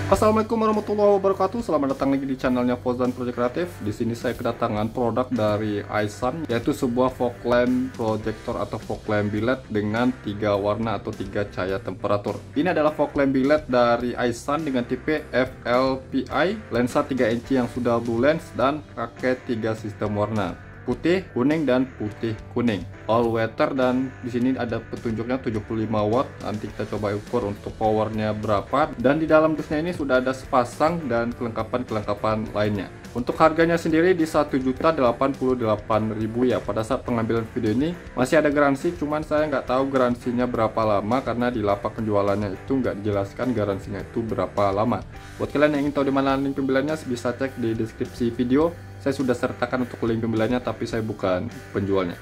Assalamualaikum warahmatullahi wabarakatuh. Selamat datang lagi di channelnya Fauzan Project Kreatif. Di sini saya kedatangan produk dari iSun, yaitu sebuah fog lamp projector atau fog lamp biled dengan 3 warna atau 3 cahaya temperatur. Ini adalah fog lamp biled dari iSun dengan tipe FLPI, lensa 3 inci yang sudah blue lens dan pakai 3 sistem warna: putih, kuning, dan putih kuning. All weather, dan di sini ada petunjuknya 75 watt. Nanti kita coba ukur untuk powernya berapa. Dan di dalam dusnya ini sudah ada sepasang dan kelengkapan lainnya. Untuk harganya sendiri di 1.088.000 ya. Pada saat pengambilan video ini masih ada garansi, cuman saya nggak tahu garansinya berapa lama karena di lapak penjualannya itu nggak dijelaskan garansinya itu berapa lama. Buat kalian yang ingin tahu di mana link pembeliannya bisa cek di deskripsi video. Saya sudah sertakan untuk link pembeliannya, tapi saya bukan penjualnya.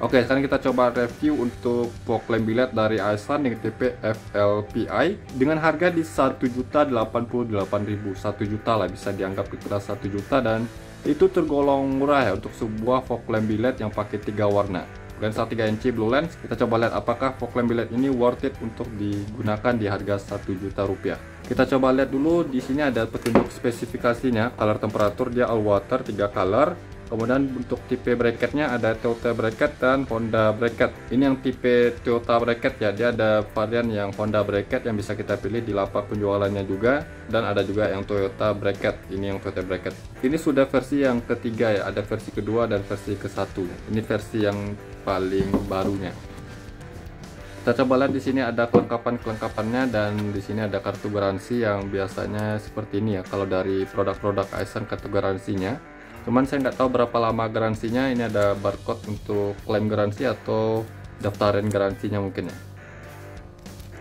Oke, sekarang kita coba review untuk fog lamp biled dari iSun dengan tipe FLPI dengan harga di 1.088.000. 1 juta lah, bisa dianggap kira 1 juta, dan itu tergolong murah ya untuk sebuah fog lamp biled yang pakai 3 warna. Lensa 3 inci blue lens. Kita coba lihat apakah fog lamp biled ini worth it untuk digunakan di harga 1 juta rupiah. Kita coba lihat dulu, di sini ada petunjuk spesifikasinya. Color temperatur dia all water 3 color. Kemudian untuk tipe bracketnya ada Toyota bracket dan Honda bracket. Ini yang tipe Toyota bracket ya, dia ada varian yang Honda bracket yang bisa kita pilih di lapak penjualannya juga, dan ada juga yang Toyota bracket. Ini yang Toyota bracket. Ini sudah versi yang ketiga ya, ada versi kedua dan versi ke-1. Ini versi yang paling barunya. Kita coba lihat, di sini ada kelengkapannya, dan di sini ada kartu garansi yang biasanya seperti ini ya kalau dari produk-produk iSun, kartu garansinya. Cuman saya nggak tahu berapa lama garansinya. Ini ada barcode untuk klaim garansi atau daftarin garansinya mungkin ya.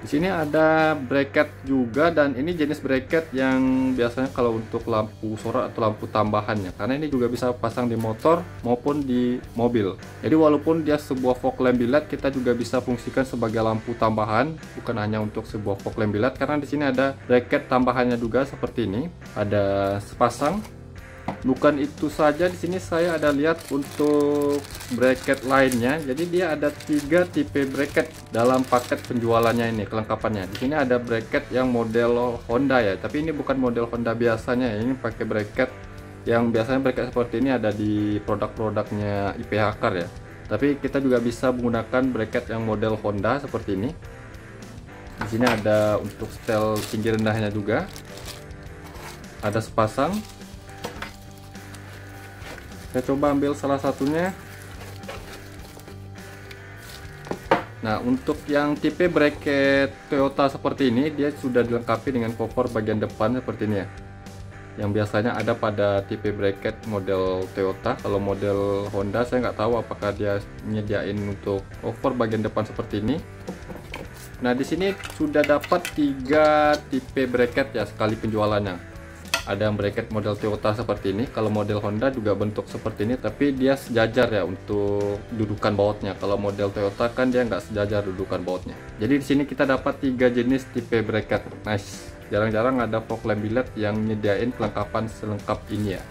Di sini ada bracket juga, dan ini jenis bracket yang biasanya kalau untuk lampu sorot atau lampu tambahannya, karena ini juga bisa pasang di motor maupun di mobil. Jadi walaupun dia sebuah fog lamp biled, kita juga bisa fungsikan sebagai lampu tambahan, bukan hanya untuk sebuah fog lamp biled, karena di sini ada bracket tambahannya juga seperti ini. Ada sepasang. Bukan itu saja, di sini saya ada lihat untuk bracket lainnya. Jadi dia ada 3 tipe bracket dalam paket penjualannya ini, kelengkapannya. Di sini ada bracket yang model Honda ya, tapi ini bukan model Honda biasanya. Ini pakai bracket yang biasanya bracket seperti ini ada di produk-produknya IPH Car ya. Tapi kita juga bisa menggunakan bracket yang model Honda seperti ini. Di sini ada untuk setel tinggi rendahnya juga. Ada sepasang. Saya coba ambil salah satunya. Nah, untuk yang tipe bracket Toyota seperti ini, dia sudah dilengkapi dengan cover bagian depan seperti ini ya, yang biasanya ada pada tipe bracket model Toyota. Kalau model Honda saya nggak tahu apakah dia nyediain untuk cover bagian depan seperti ini. Nah, di sini sudah dapat 3 tipe bracket ya sekali penjualannya. Ada yang bracket model Toyota seperti ini. Kalau model Honda juga bentuk seperti ini, tapi dia sejajar ya untuk dudukan bautnya. Kalau model Toyota kan dia nggak sejajar dudukan bautnya. Jadi di sini kita dapat 3 jenis tipe bracket. Nice. Jarang-jarang ada fog lamp biled yang nyediain kelengkapan selengkap ini ya.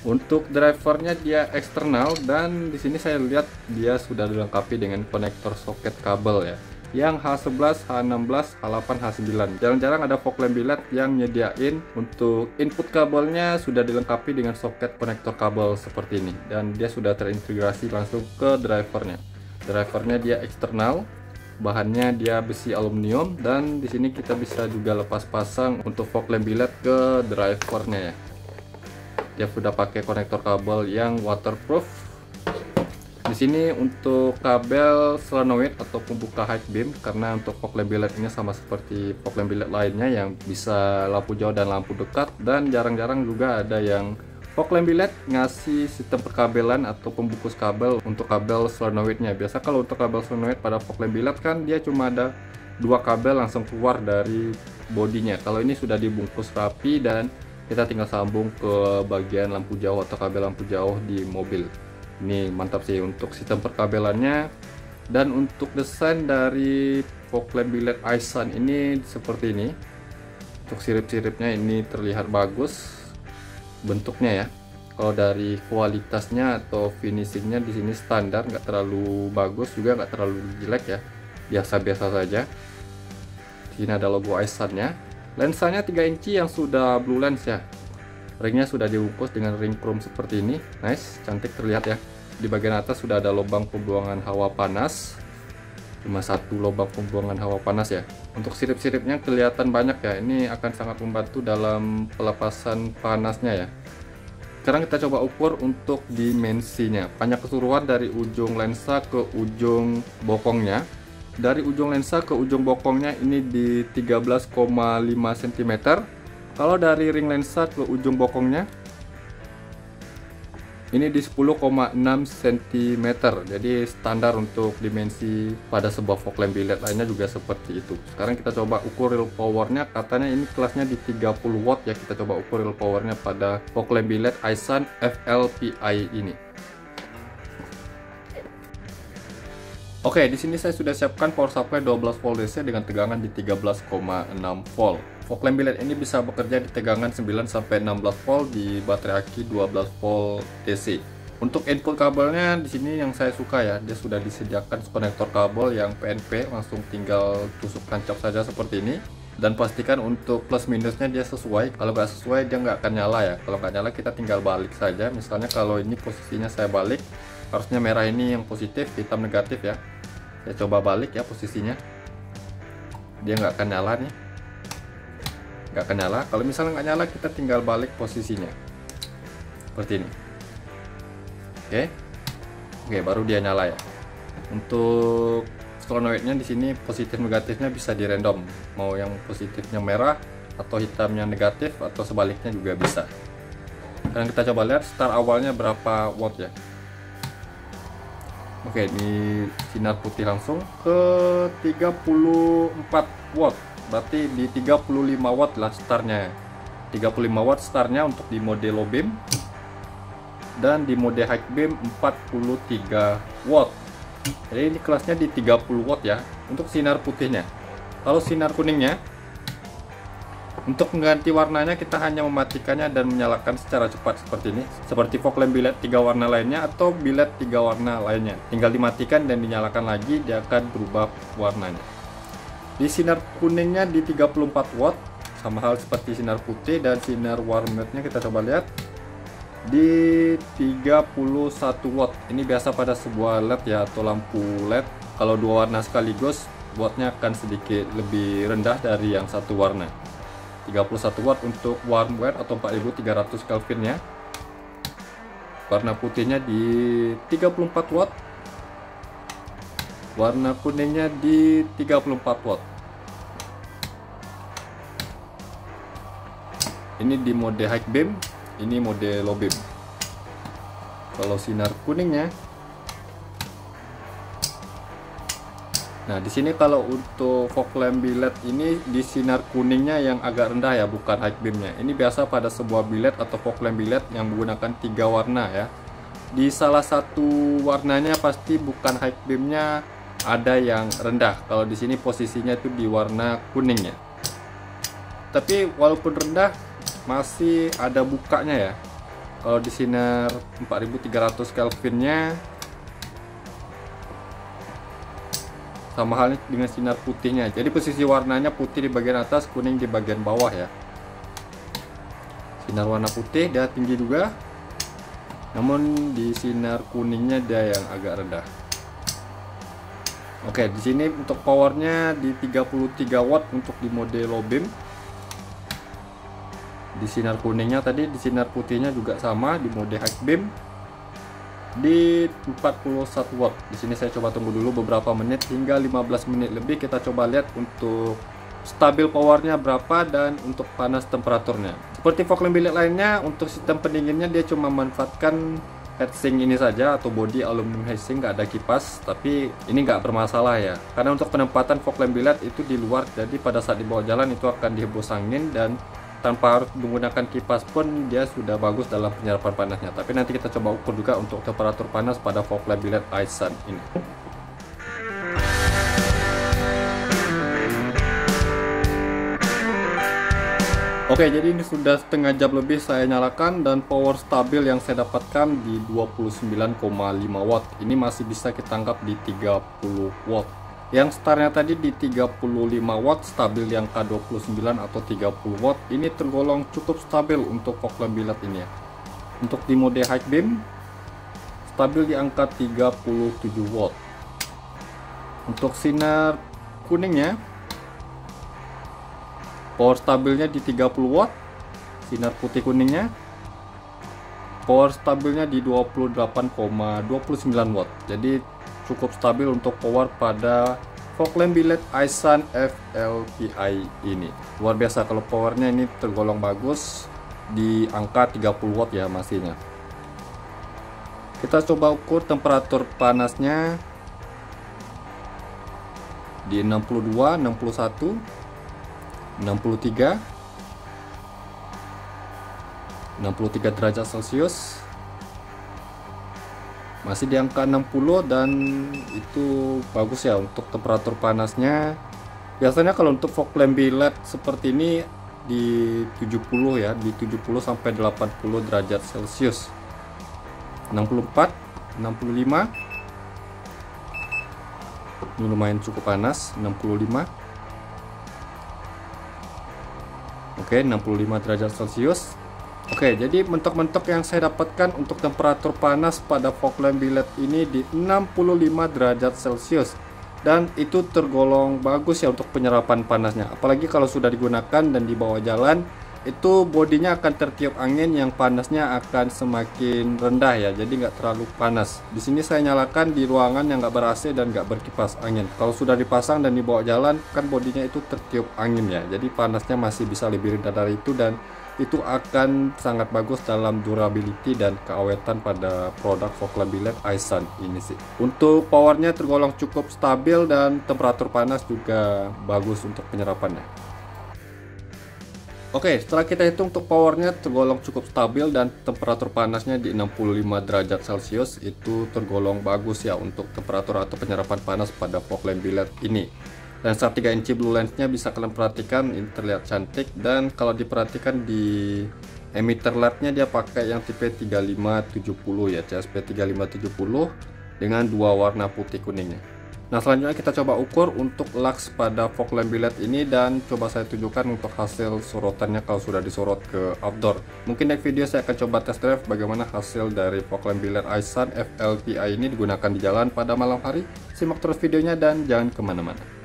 Untuk drivernya dia eksternal, dan di sini saya lihat dia sudah dilengkapi dengan konektor soket kabel ya, yang H11, H16, H8, H9. Jarang-jarang ada fog lamp biled yang nyediain untuk input kabelnya sudah dilengkapi dengan soket konektor kabel seperti ini, dan dia sudah terintegrasi langsung ke drivernya. Drivernya dia eksternal, bahannya dia besi aluminium, dan di sini kita bisa juga lepas pasang untuk fog lamp biled ke drivernya ya. Dia sudah pakai konektor kabel yang waterproof. Di sini untuk kabel solenoid atau pembuka high beam, karena untuk fog lamp biled ini sama seperti fog lamp biled lainnya yang bisa lampu jauh dan lampu dekat, dan jarang-jarang juga ada yang fog lamp biled ngasih sistem perkabelan atau pembungkus kabel untuk kabel solenoidnya. Biasa kalau untuk kabel solenoid pada fog lamp biled kan dia cuma ada 2 kabel langsung keluar dari bodinya. Kalau ini sudah dibungkus rapi dan kita tinggal sambung ke bagian lampu jauh atau kabel lampu jauh di mobil. Ini mantap sih untuk sistem perkabelannya. Dan untuk desain dari fog lamp biled iSun ini seperti ini. Untuk sirip-siripnya ini terlihat bagus bentuknya ya. Kalau dari kualitasnya atau finishingnya di sini standar, nggak terlalu bagus juga nggak terlalu jelek ya, biasa-biasa saja. Di sini ada logo Aisun-nya. Lensanya 3 inci yang sudah blue lens ya. Ringnya sudah dibungkus dengan ring chrome seperti ini. Nice, cantik terlihat ya. Di bagian atas sudah ada lubang pembuangan hawa panas. Cuma satu lubang pembuangan hawa panas ya. Untuk sirip-siripnya kelihatan banyak ya. Ini akan sangat membantu dalam pelepasan panasnya ya. Sekarang kita coba ukur untuk dimensinya. Panjang keseluruhan dari ujung lensa ke ujung bokongnya. Dari ujung lensa ke ujung bokongnya ini di 13,5 cm. Kalau dari ring lensa ke ujung bokongnya ini di 10,6 cm. Jadi standar untuk dimensi pada sebuah fog lamp biled lainnya juga seperti itu. Sekarang kita coba ukur real powernya. Katanya ini kelasnya di 30 watt ya. Kita coba ukur real powernya pada fog lamp biled Aisun FLPI ini. Oke, di sini saya sudah siapkan power supply 12 volt DC dengan tegangan di 13,6 volt. Fog lamp biled ini bisa bekerja di tegangan 9 sampai 16 volt di baterai aki 12 volt DC. Untuk input kabelnya di sini yang saya suka ya, dia sudah disediakan konektor kabel yang PNP, langsung tinggal tusuk tancap saja seperti ini. Dan pastikan untuk plus minusnya dia sesuai. Kalau nggak sesuai dia nggak akan nyala ya. Kalau nggak nyala kita tinggal balik saja. Misalnya kalau ini posisinya saya balik, harusnya merah ini yang positif, hitam negatif ya. Saya coba balik ya posisinya, dia nggak akan nyala nih, nggak akan nyala. Kalau misalnya nggak nyala kita tinggal balik posisinya seperti ini. Oke, baru dia nyala ya. Untuk solenoidnya di sini positif negatifnya bisa di random, mau yang positifnya merah atau hitamnya negatif atau sebaliknya juga bisa. Sekarang kita coba lihat start awalnya berapa watt ya. Oke, di sinar putih langsung ke 34 watt. Berarti di 35 watt lah startnya. 35 watt startnya untuk di mode low beam. Dan di mode high beam 43 watt. Jadi ini kelasnya di 30 watt ya. Untuk sinar putihnya. Kalau sinar kuningnya, untuk mengganti warnanya kita hanya mematikannya dan menyalakan secara cepat seperti ini. Seperti fog lamp biled 3 warna lainnya atau biled 3 warna lainnya. Tinggal dimatikan dan dinyalakan lagi, dia akan berubah warnanya. Di sinar kuningnya di 34 watt, sama hal seperti sinar putih, dan sinar warm mode-nya kita coba lihat di 31 watt. Ini biasa pada sebuah LED ya atau lampu LED. Kalau dua warna sekaligus, wattnya akan sedikit lebih rendah dari yang satu warna. 31 watt untuk warm wear atau 4300 Kelvin ya. Warna putihnya di 34 watt. Warna kuningnya di 34 watt. Ini di mode high beam, ini mode low beam. Kalau sinar kuningnya, nah di sini kalau untuk fog lamp biled ini di sinar kuningnya yang agak rendah ya, bukan high beamnya. Ini biasa pada sebuah biled atau fog lamp biled yang menggunakan 3 warna ya. Di salah satu warnanya pasti bukan high beamnya, ada yang rendah. Kalau di sini posisinya itu di warna kuning ya. Tapi walaupun rendah masih ada bukanya ya. Kalau di sinar 4300 Kelvinnya, sama halnya dengan sinar putihnya. Jadi posisi warnanya putih di bagian atas, kuning di bagian bawah ya. Sinar warna putih dia tinggi juga, namun di sinar kuningnya dia yang agak rendah. Oke, di sini untuk powernya di 33 watt untuk di mode low beam. Di sinar kuningnya tadi, di sinar putihnya juga sama di mode high beam di 41 watt. Di sini saya coba tunggu dulu beberapa menit hingga 15 menit lebih. Kita coba lihat untuk stabil powernya berapa dan untuk panas temperaturnya. Seperti fog lamp biled lainnya, untuk sistem pendinginnya dia cuma memanfaatkan heatsink ini saja atau body aluminium heatsink, nggak ada kipas. Tapi ini nggak bermasalah ya, karena untuk penempatan fog lamp biled itu di luar, jadi pada saat dibawa jalan itu akan dihembus angin dan tanpa harus menggunakan kipas pun dia sudah bagus dalam penyerapan panasnya. Tapi nanti kita coba ukur juga untuk temperatur panas pada fog lamp biled Aisun ini. Oke, jadi ini sudah setengah jam lebih saya nyalakan dan power stabil yang saya dapatkan di 29,5 watt. Ini masih bisa kita anggap di 30 watt. Yang startnya tadi di 35 watt, stabil di angka 29 atau 30 watt. Ini tergolong cukup stabil untuk fog lamp biled ini ya. Untuk di mode high beam stabil di angka 37 watt. Untuk sinar kuningnya power stabilnya di 30 watt. Sinar putih kuningnya power stabilnya di 28,29 watt. Jadi cukup stabil untuk power pada fog lamp biled Aisun FLPI ini. Luar biasa, kalau powernya ini tergolong bagus di angka 30 watt ya masihnya. Kita coba ukur temperatur panasnya di 62, 61, 63 derajat Celcius. Masih di angka 60 dan itu bagus ya untuk temperatur panasnya. Biasanya kalau untuk fog lamp biled seperti ini di 70 ya, di 70 sampai 80 derajat Celcius. 64, 65. Ini lumayan cukup panas, 65. Oke, 65 derajat Celcius. Oke, jadi mentok-mentok yang saya dapatkan untuk temperatur panas pada fog lamp biled ini di 65 derajat Celcius. Dan itu tergolong bagus ya untuk penyerapan panasnya. Apalagi kalau sudah digunakan dan dibawa jalan, itu bodinya akan tertiup angin yang panasnya akan semakin rendah ya. Jadi nggak terlalu panas. Di sini saya nyalakan di ruangan yang nggak ber-AC dan nggak berkipas angin. Kalau sudah dipasang dan dibawa jalan, kan bodinya itu tertiup angin ya. Jadi panasnya masih bisa lebih rendah dari itu dan itu akan sangat bagus dalam durability dan keawetan pada produk fog lamp biled Aisun ini sih. Untuk powernya tergolong cukup stabil dan temperatur panas juga bagus untuk penyerapannya. Oke, setelah kita hitung untuk powernya tergolong cukup stabil dan temperatur panasnya di 65 derajat Celcius, itu tergolong bagus ya untuk temperatur atau penyerapan panas pada fog lamp biled ini. Lensa 3 inci blue lensnya bisa kalian perhatikan, ini terlihat cantik. Dan kalau diperhatikan di emitter LED-nya dia pakai yang tipe 3570 ya, CSP 3570 dengan dua warna putih kuningnya. Nah, selanjutnya kita coba ukur untuk lux pada fog lamp biled ini dan coba saya tunjukkan untuk hasil sorotannya kalau sudah disorot ke outdoor. Mungkin next video saya akan coba test drive bagaimana hasil dari fog lamp biled Aisun FLPI ini digunakan di jalan pada malam hari. Simak terus videonya dan jangan kemana-mana.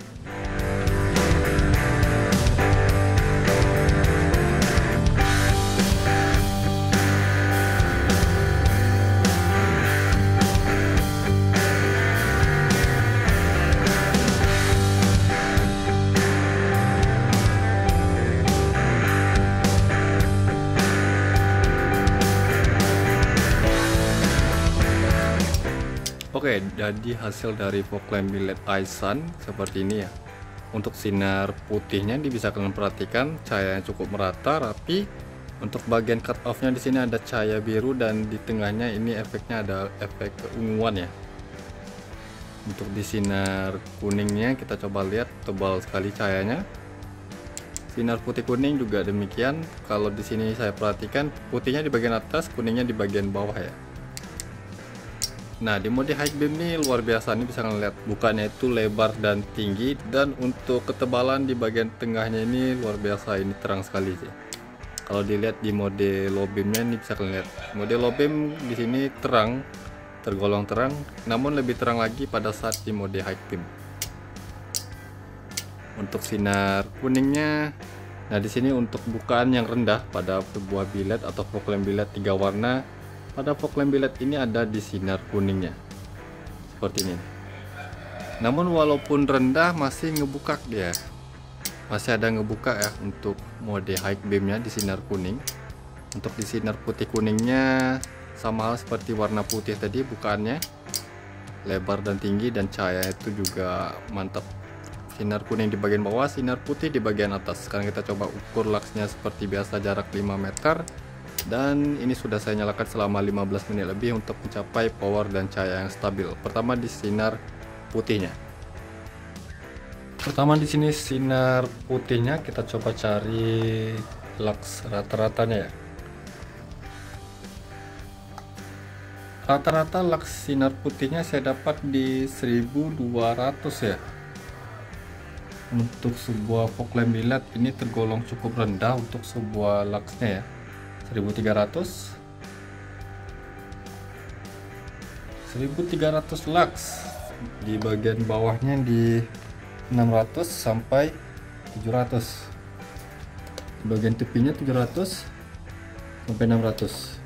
Oke, jadi hasil dari fog lamp biled Aisun seperti ini ya. Untuk sinar putihnya bisa kalian perhatikan cahayanya cukup merata, rapi. Untuk bagian cut off-nya di sini ada cahaya biru dan di tengahnya ini efeknya ada efek keunguan ya. Untuk di sinar kuningnya kita coba lihat tebal sekali cahayanya. Sinar putih kuning juga demikian. Kalau di sini saya perhatikan putihnya di bagian atas, kuningnya di bagian bawah ya. Nah, di mode high beam ini luar biasa, nih bisa kalian lihat bukanya itu lebar dan tinggi, dan untuk ketebalan di bagian tengahnya ini luar biasa, ini terang sekali sih. Kalau dilihat di mode low beamnya ini bisa kalian lihat, mode low beam di sini terang, tergolong terang, namun lebih terang lagi pada saat di mode high beam. Untuk sinar kuningnya, nah di sini untuk bukaan yang rendah pada sebuah biled atau fog lamp biled 3 warna. Pada fog lamp biled ini ada di sinar kuningnya seperti ini. Namun walaupun rendah masih ngebuka dia, masih ada ngebuka ya untuk mode high beamnya di sinar kuning. Untuk di sinar putih kuningnya sama hal seperti warna putih tadi, bukaannya lebar dan tinggi dan cahaya itu juga mantap. Sinar kuning di bagian bawah, sinar putih di bagian atas. Sekarang kita coba ukur luxnya seperti biasa, jarak 5 meter. Dan ini sudah saya nyalakan selama 15 menit lebih untuk mencapai power dan cahaya yang stabil. Pertama di sinar putihnya. Pertama di sini sinar putihnya, kita coba cari lux rata-ratanya ya. Rata-rata lux sinar putihnya saya dapat di 1200 ya. Untuk sebuah fog lamp billet ini tergolong cukup rendah untuk sebuah luxnya ya, 1300 lux. Di bagian bawahnya di 600 sampai 700, di bagian tepinya 700 sampai 600.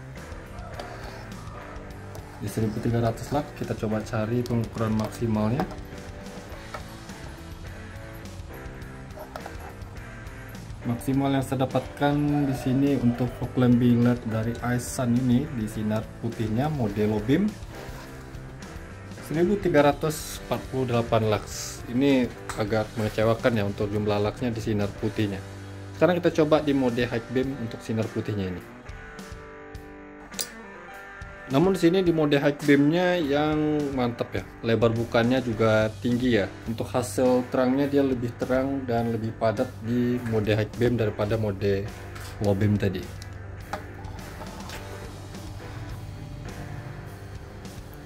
Di 1300 lux kita coba cari pengukuran maksimalnya. Maksimal yang saya dapatkan di sini untuk fog lamp billet dari iSun ini di sinar putihnya model low beam 1348 lux. Ini agak mengecewakan ya untuk jumlah luxnya di sinar putihnya. Sekarang kita coba di mode high beam untuk sinar putihnya ini. Namun di sini di mode high beamnya yang mantap ya, lebar bukannya juga tinggi ya. Untuk hasil terangnya dia lebih terang dan lebih padat di mode high beam daripada mode low beam tadi.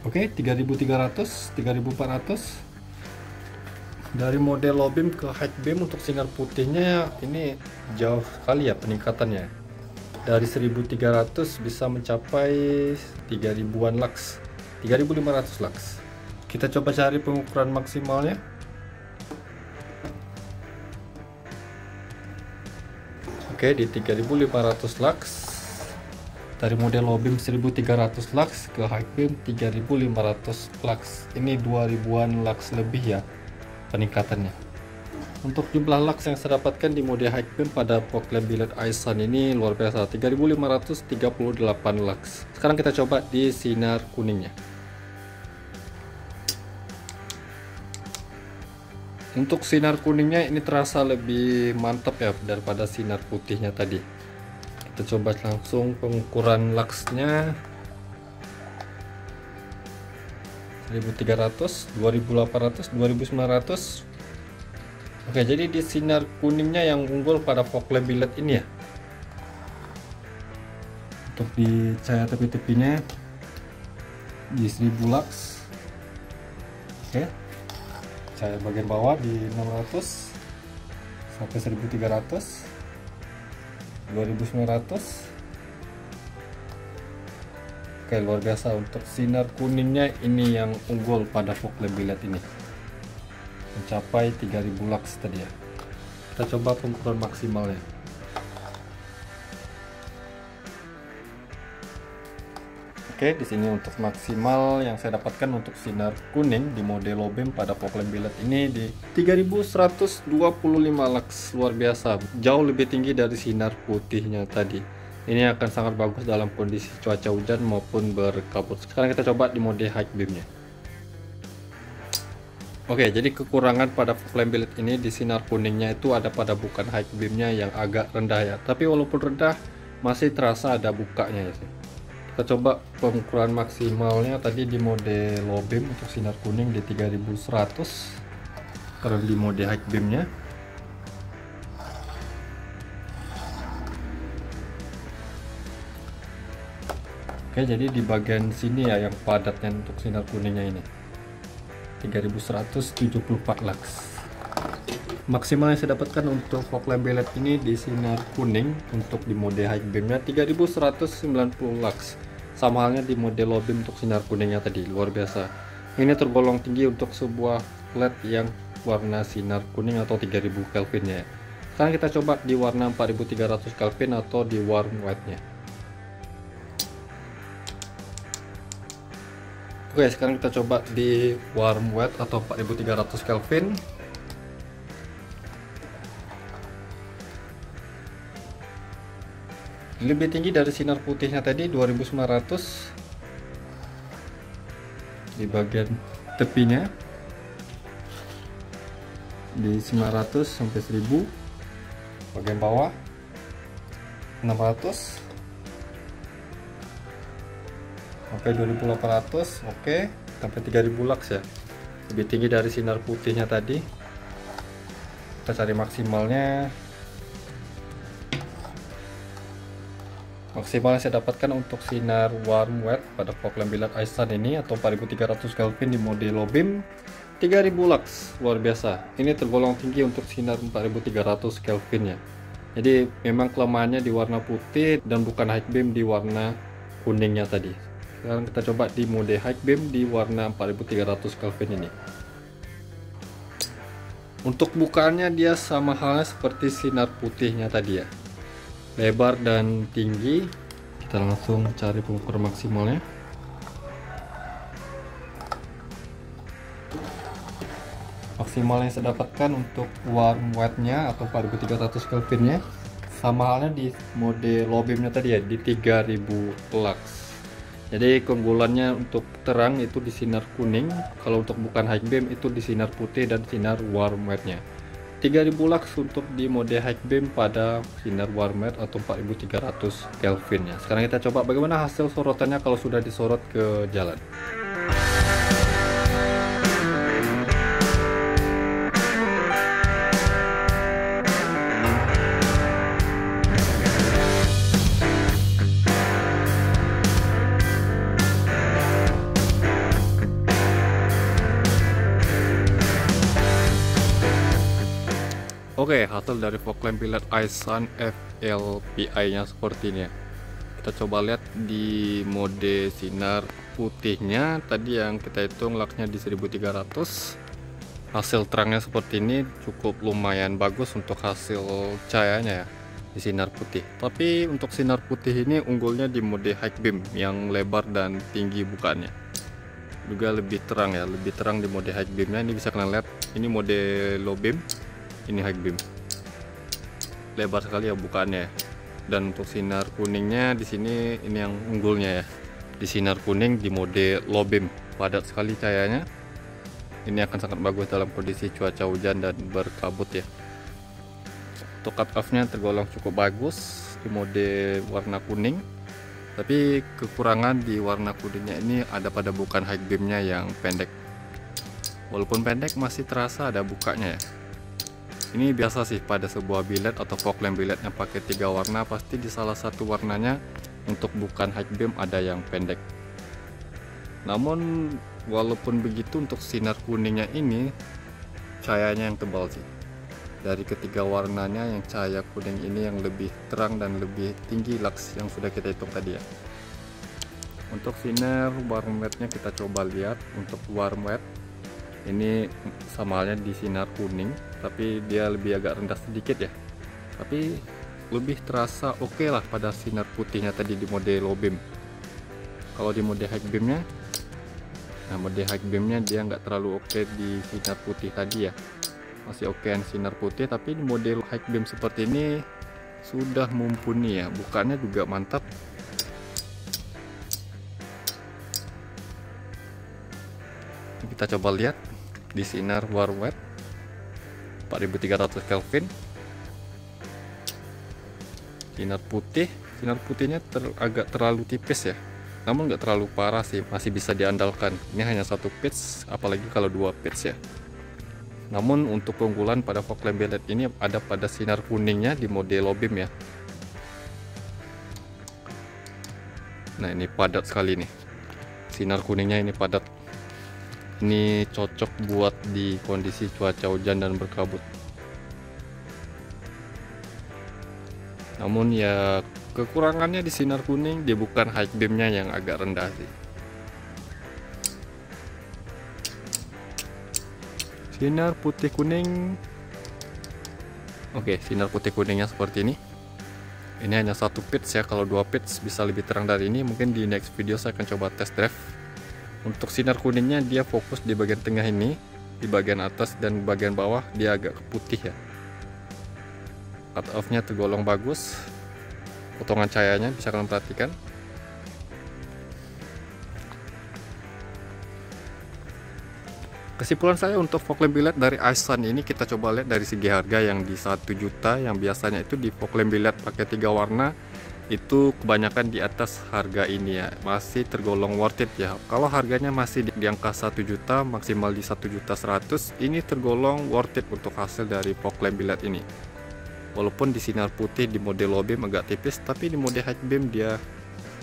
Oke, 3300, 3400. Dari mode low beam ke high beam untuk sinar putihnya ini jauh sekali ya peningkatannya. Dari 1300 bisa mencapai 3000-an lux, 3500 lux. Kita coba cari pengukuran maksimalnya. Oke, di 3500 lux. Dari model low beam 1300 lux ke high beam 3500 lux. Ini 2000-an lux lebih ya peningkatannya. Untuk jumlah lux yang saya dapatkan di mode high beam pada fog lamp billet iSun ini luar biasa, 3538 lux. Sekarang kita coba di sinar kuningnya. Untuk sinar kuningnya ini terasa lebih mantap ya daripada sinar putihnya tadi. Kita coba langsung pengukuran luxnya. 1300, 2800, 2900. Oke, jadi di sinar kuningnya yang unggul pada fog lamp billet ini ya. Untuk di cahaya tepi-tepinya di 1000 lux. Oke, cahaya bagian bawah di 600 sampai 1300, 2900. Oke, luar biasa untuk sinar kuningnya ini yang unggul pada fog lamp billet ini, mencapai 3000 lux tadi ya. Kita coba pengukuran maksimalnya. Oke, di sini untuk maksimal yang saya dapatkan untuk sinar kuning di mode low beam pada fog lamp billet ini di 3125 lux. Luar biasa, jauh lebih tinggi dari sinar putihnya tadi. Ini akan sangat bagus dalam kondisi cuaca hujan maupun berkabut. Sekarang kita coba di mode high beamnya. Oke, jadi kekurangan pada fog lamp billet ini di sinar kuningnya itu ada pada bukan high beamnya yang agak rendah ya. Tapi walaupun rendah masih terasa ada bukanya ya sih. Kita coba pengukuran maksimalnya tadi di mode low beam untuk sinar kuning di 3100. Sekarang di mode high beamnya. Oke, jadi di bagian sini ya yang padatnya untuk sinar kuningnya ini 3174 lux. Maksimal yang saya dapatkan untuk fog lamp billet ini di sinar kuning untuk di mode high beamnya 3190 lux. Sama halnya di mode low beam untuk sinar kuningnya tadi, luar biasa. Ini tergolong tinggi untuk sebuah LED yang warna sinar kuning atau 3000 Kelvin ya. Sekarang kita coba di warna 4300 Kelvin atau di warm white-nya. Oke, sekarang kita coba di warm white atau 4300 Kelvin. Lebih tinggi dari sinar putihnya tadi 2900 di bagian tepinya, di 900 sampai 1000 bagian bawah, 600 sampai 2800. Oke, sampai 3000 lux ya, lebih tinggi dari sinar putihnya tadi. Kita cari maksimalnya. Maksimal yang saya dapatkan untuk sinar warm white pada fog lamp billet iSun ini atau 4300 Kelvin di mode low beam 3000 lux, luar biasa. Ini tergolong tinggi untuk sinar 4300 Kelvin ya. Jadi memang kelemahannya di warna putih dan bukan high beam di warna kuningnya tadi. Sekarang kita coba di mode high beam di warna 4300 Kelvin ini. Untuk bukaannya dia sama halnya seperti sinar putihnya tadi ya, lebar dan tinggi. Kita langsung cari pengukur maksimalnya. Maksimal yang saya dapatkan untuk warm white-nya atau 4300 Kelvin-nya sama halnya di mode low beam-nya tadi ya, di 3000 lux. Jadi keunggulannya untuk terang itu di sinar kuning, kalau untuk bukan high beam itu di sinar putih dan sinar warm white-nya. 3000 lux untuk di mode high beam pada sinar warm white atau 4300 Kelvin ya. Sekarang kita coba bagaimana hasil sorotannya kalau sudah disorot ke jalan. Oke, hasil dari fog lamp billet iSun FLPI nya seperti ini ya. Kita coba lihat di mode sinar putihnya tadi yang kita hitung luxnya di 1300. Hasil terangnya seperti ini, cukup lumayan bagus untuk hasil cahayanya ya di sinar putih. Tapi untuk sinar putih ini unggulnya di mode high beam yang lebar dan tinggi bukaannya. Juga lebih terang ya, lebih terang di mode high beamnya. Ini bisa kalian lihat, ini mode low beam, ini high beam, lebar sekali ya bukaannya. Dan untuk sinar kuningnya di sini ini yang unggulnya ya, di sinar kuning di mode low beam, padat sekali cahayanya. Ini akan sangat bagus dalam kondisi cuaca hujan dan berkabut ya. Untuk cut off nya tergolong cukup bagus di mode warna kuning, tapi kekurangan di warna kuningnya ini ada pada bukaan high beam nya yang pendek. Walaupun pendek masih terasa ada bukanya ya. Ini biasa sih pada sebuah billet atau fog lamp billet yang pakai 3 warna, pasti di salah satu warnanya untuk bukan high beam ada yang pendek. Namun walaupun begitu, untuk sinar kuningnya ini cahayanya yang tebal sih. Dari ketiga warnanya yang cahaya kuning ini yang lebih terang dan lebih tinggi lux yang sudah kita hitung tadi ya. Untuk sinar warm white-nya kita coba lihat. Untuk warm white ini sama halnya di sinar kuning, tapi dia lebih agak rendah sedikit ya, tapi lebih terasa oke lah pada sinar putihnya tadi di mode low beam. Kalau di mode high beamnya, nah mode high beamnya dia nggak terlalu oke di sinar putih tadi ya, masih okean sinar putih. Tapi di mode high beam seperti ini sudah mumpuni ya, bukannya juga mantap. Kita coba lihat di sinar warm white 4300 Kelvin, sinar putihnya agak terlalu tipis ya, namun nggak terlalu parah sih, masih bisa diandalkan. Ini hanya 1 pitch, apalagi kalau 2 pitch ya. Namun untuk keunggulan pada fog lamp billet ini ada pada sinar kuningnya di mode low beam ya. Nah ini padat sekali nih, sinar kuningnya ini padat. Ini cocok buat di kondisi cuaca hujan dan berkabut. Namun ya kekurangannya di sinar kuning, dia bukan high beamnya yang agak rendah sih. Sinar putih kuning, oke, sinar putih kuningnya seperti ini. Ini hanya 1 pitch ya, kalau 2 pitch bisa lebih terang dari ini. Mungkin di next video saya akan coba test drive. Untuk sinar kuningnya dia fokus di bagian tengah ini, di bagian atas dan bagian bawah dia agak putih ya. Cut off nya tergolong bagus, potongan cahayanya bisa kalian perhatikan. Kesimpulan saya untuk fog lamp billet dari iSun ini, kita coba lihat dari segi harga yang di 1 juta, yang biasanya itu di fog lamp billet pakai 3 warna itu kebanyakan di atas harga ini ya, masih tergolong worth it ya. Kalau harganya masih di angka 1 juta, maksimal di 1.100.000, ini tergolong worth it untuk hasil dari fog lamp billet ini. Walaupun di sinar putih di mode low beam agak tipis, tapi di mode high beam dia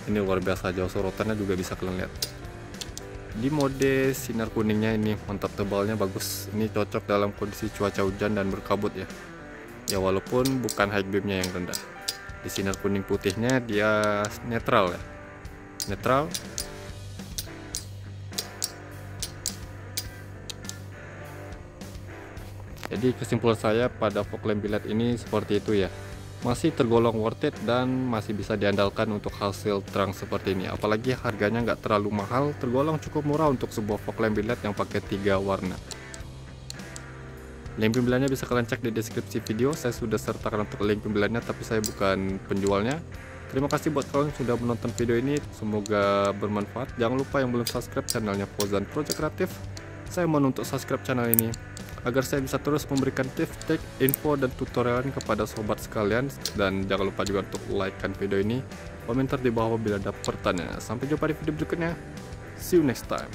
ini luar biasa jauh, sorotannya juga bisa kalian lihat. Di mode sinar kuningnya ini mantap, tebalnya bagus. Ini cocok dalam kondisi cuaca hujan dan berkabut ya. Ya walaupun bukan high beamnya yang rendah. Di sinar kuning putihnya dia netral ya. Netral. Jadi kesimpulan saya pada fog lamp biled ini seperti itu ya. Masih tergolong worth it dan masih bisa diandalkan untuk hasil terang seperti ini. Apalagi harganya nggak terlalu mahal, tergolong cukup murah untuk sebuah fog lamp biled yang pakai 3 warna. Link pembeliannya bisa kalian cek di deskripsi video. Saya sudah sertakan untuk link pembeliannya, tapi saya bukan penjualnya. Terima kasih buat kalian yang sudah menonton video ini, semoga bermanfaat. Jangan lupa yang belum subscribe channelnya Fauzan Project Kreatif, saya mohon untuk subscribe channel ini agar saya bisa terus memberikan tips, trik, info, dan tutorial kepada sobat sekalian. Dan jangan lupa juga untuk like-kan video ini, komentar di bawah bila ada pertanyaan. Sampai jumpa di video berikutnya. See you next time.